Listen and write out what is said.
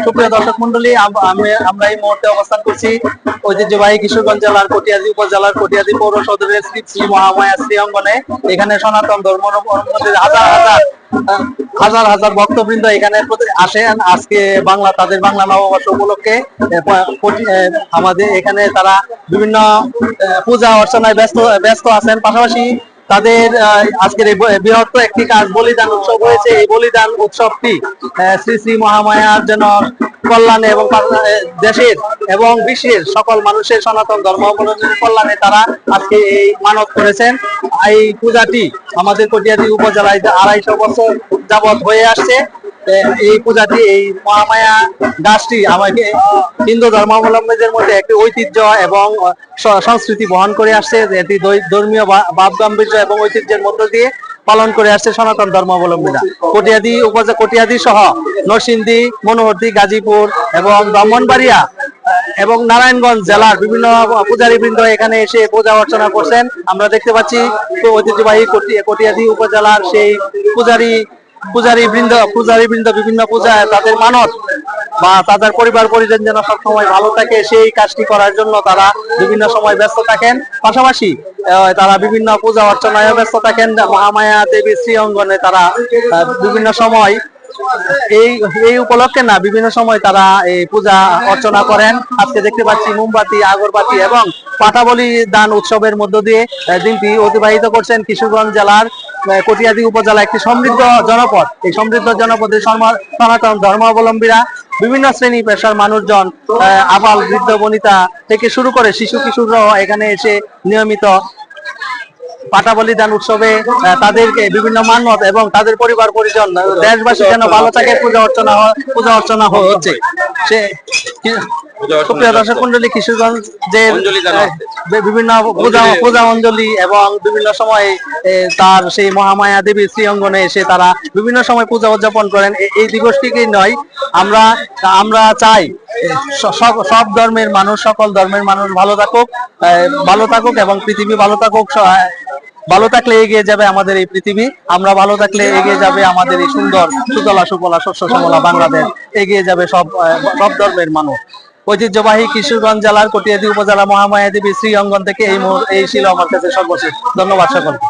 সুপ্রিয় দর্শক মন্ডলী, আমরা এই মুহূর্তে অবস্থান করছি ঐতিহ্যবাহী কিশোরগঞ্জ জেলার কটিয়াদী উপজেলার কটিয়াদী পৌর সদরের শ্রী মহামায়া শ্রী অঙ্গনে। এখানে সনাতন ধর্মাবলম্বীদের হাজার হাজার ভক্তবৃন্দ এখানে আসেন আজকে তাদের বাংলা নববর্ষ উপলক্ষে। আমাদের এখানে তারা বিভিন্ন পূজা অর্চনায় ব্যস্ত আছেন। পাশাপাশি তাদের আজকের এই বৃহৎ একটি কাজ বলিদান উৎসব হয়েছে। এই বলিদান উৎসবটি শ্রী শ্রী মহামায়ার যেন কল্যাণে এবং দেশের এবং বিশ্বের সকল মানুষের সনাতন ধর্মাবলম্বীর কল্যাণে তারা আজকে এই মানত করেছেন। এই পূজাটি আমাদের কটিয়াদী উপজেলায় 250 বছর যাবৎ হয়ে আসছে। এই পূজাটি, এই মহামায়া গাছটি আমাকে হিন্দু ধর্মাবলম্বীদের মধ্যে একটি ঐতিহ্য এবং সংস্কৃতি বহন করে আসছে। এটি ধর্মীয় ভাব গাম্ভীর্য এবং ঐতিহ্যের মধ্য দিয়ে পালন করে আসছে সনাতন ধর্মাবলম্বীরা। কটিয়াদী সহ নরসিংদী, মনোহরদী, গাজীপুর এবং ব্রাহ্মণবাড়িয়া এবং নারায়ণগঞ্জ জেলার বিভিন্ন পূজারীবৃন্দ এখানে এসে পূজা অর্চনা করছেন। আমরা দেখতে পাচ্ছি ঐতিহ্যবাহী কটিয়াদী উপজেলার সেই পূজারীবৃন্দ বিভিন্ন পূজায় তাদের মানত বা তাদের পরিবার পরিজন যেন সবসময় ভালো থাকে, সেই কাজটি করার জন্য তারা বিভিন্ন সময় ব্যস্ত থাকেন। পাশাপাশি তারা বিভিন্ন পূজা অর্চনায় ব্যস্ত থাকেন। মহামায়া দেবী শ্রী অঙ্গনে তারা বিভিন্ন সময় এই উপলক্ষে বিভিন্ন সময় তারা এই পূজা অর্চনা করেন। আজকে দেখতে পাচ্ছি মোমবাতি, আগরবাতি এবং পাঠাবলি দান উৎসবের মধ্য দিয়ে দিনটি অতিবাহিত করছেন কিশোরগঞ্জ জেলার কটিয়াদী উপজেলা, একটি সমৃদ্ধ জনপদ। এই সমৃদ্ধ জনপদে সনাতন ধর্মাবলম্বীরা বিভিন্ন শ্রেণী পেশার মানুষজন, আবাল বৃদ্ধ বনিতা থেকে শুরু করে শিশু কিশোররাও এখানে এসে নিয়মিত পাটা বলিদান উৎসবে তাদেরকে বিভিন্ন মানত এবং তাদের পরিবার পরিজন, দেশবাসী যেন ভালো থাকে পূজা অর্চনা হচ্ছে। সে সুপ্রিয় দর্শক মন্ডলী, কিশোরগঞ্জের বিভিন্ন পূজা অঞ্জলি এবং বিভিন্ন সময় তার সেই মহামায়া দেবী শ্রী অঙ্গনে এসে তারা বিভিন্ন সময় পূজা উদযাপন করেন। এই দিবসটিকে নয়, আমরা চাই সব ধর্মের মানুষ, সকল ধর্মের মানুষ ভালো থাকুক এবং পৃথিবী ভালো থাকুক। ভালো থাকলে এগিয়ে যাবে আমাদের এই পৃথিবী, আমরা ভালো থাকলে এগিয়ে যাবে আমাদের এই সুন্দর সুতলা সুফলা শস্য শ্যামলা বাংলাদেশ, এগিয়ে যাবে সব ধর্মের মানুষ। ঐতিহ্যবাহী কিশোরগঞ্জ জেলার কটিয়াদী উপজেলা মহামায়া দেবী শ্রী অঙ্গন থেকে এই ছিল আমার কাছে সর্বশেষ। ধন্যবাদ সকলকে।